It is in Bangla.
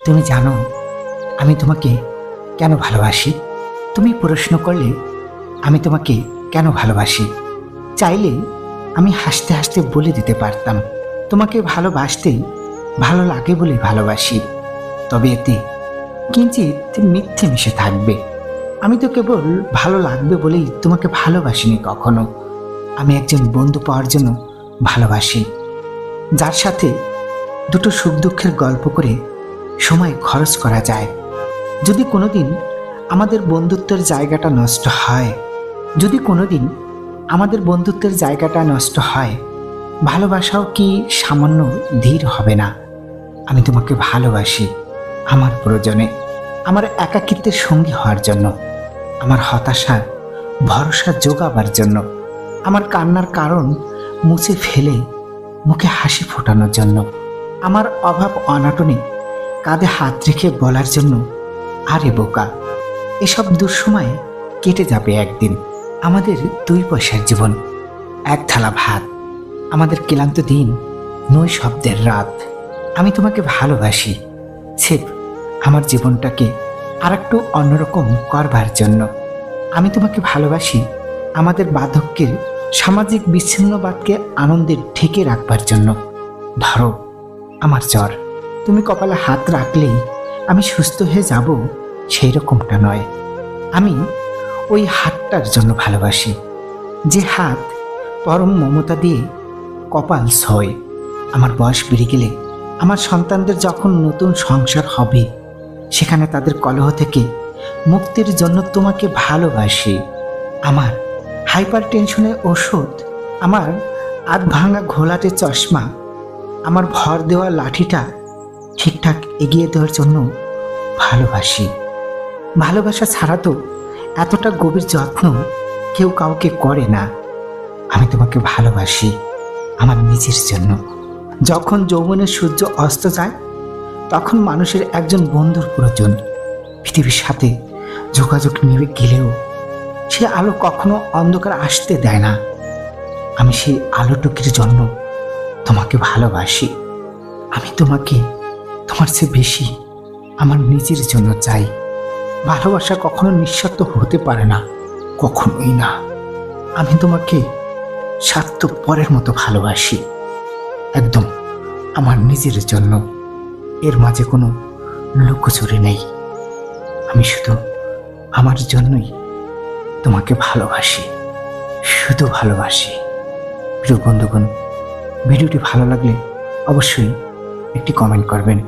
তুমি জানো আমি তোমাকে কেন ভালোবাসি? তুমি প্রশ্ন করলে আমি তোমাকে কেন ভালোবাসি, চাইলে আমি হাসতে হাসতে বলে দিতে পারতাম তোমাকে ভালোবাসতে ভালো লাগে বলে ভালোবাসি। তবে এতে কিঞ্চিত মিথ্যে মিশে থাকবে। আমি তো কেবল ভালো লাগবে বলেই তোমাকে ভালোবাসিনি কখনো। আমি একজন বন্ধু পাওয়ার জন্য ভালোবাসি, যার সাথে দুটো সুখ দুঃখের গল্প করে সময় খরচ করা যায়। যদি কোনোদিন আমাদের বন্ধুত্বের জায়গাটা নষ্ট হয়, যদি কোনোদিন আমাদের বন্ধুত্বের জায়গাটা নষ্ট হয়, ভালোবাসাও কি সামান্য ধীর হবে না? আমি তোমাকে ভালোবাসি আমার প্রয়োজনে, আমার একাকিত্বের সঙ্গী হওয়ার জন্য, আমার হতাশার ভরসা জোগাবার জন্য, আমার কান্নার কারণ মুছে ফেলে মুখে হাসি ফোটানোর জন্য, আমার অভাব অনাটনে কাঁধে হাত রেখে বলার জন্য, আরে বোকা, এসব দুঃসময়ে কেটে যাবে একদিন। আমাদের 2 পয়সার জীবন, এক থালা ভাত, আমাদের ক্লান্ত দিন, নৈশব্দের রাত। আমি তোমাকে ভালোবাসি ছেপ আমার জীবনটাকে আর একটু অন্যরকম করবার জন্য। আমি তোমাকে ভালোবাসি আমাদের বার্ধক্যের সামাজিক বিচ্ছিন্নবাদকে আনন্দে ঢেকে রাখবার জন্য। ধরো আমার জ্বর, তুমি কপালে হাত রাখলেই আমি সুস্থ হয়ে যাব, সেই রকমটা নয়। আমি ওই হাতটার জন্য ভালোবাসি, যে হাত পরম মমতা দিয়ে কপাল ছয়। আমার বয়স বেড়ে গেলে আমার সন্তানদের যখন নতুন সংসার হবে, সেখানে তাদের কলহ থেকে মুক্তির জন্য তোমাকে ভালোবাসি। আমার হাইপার টেনশনের ওষুধ, আমার আধ ভাঙা ঘোলাটে চশমা, আমার ভর দেওয়া লাঠিটা ঠিকঠাক এগিয়ে দেওয়ার জন্য ভালোবাসি। ভালোবাসা ছাড়া তো এতটা গভীর যত্ন কেউ কাউকে করে না। আমি তোমাকে ভালোবাসি আমার নিজের জন্য। যখন যৌবনের সূর্য অস্ত যায়, তখন মানুষের একজন বন্ধুর প্রয়োজন। পৃথিবীর সাথে যোগাযোগ নিভে গেলেও সে আলো কখনো অন্ধকার আসতে দেয় না। আমি সেই আলোটুকির জন্য তোমাকে ভালোবাসি। আমি তোমাকে তোমার চেয়ে বেশি আমার নিজের জন্য চাই। ভালোবাসা কখনো নিঃস্বার্থ হতে পারে না, কখনোই না। আমি তোমাকে স্বার্থপরের মতো ভালোবাসি, একদম আমার নিজের জন্য। এর মাঝে কোনো লুকোচুরি নেই। আমি শুধু আমার জন্যই তোমাকে ভালোবাসি, শুধু ভালোবাসি। প্রিয় বন্ধুগণ, ভিডিওটি ভালো লাগলে অবশ্যই একটি কমেন্ট করবেন।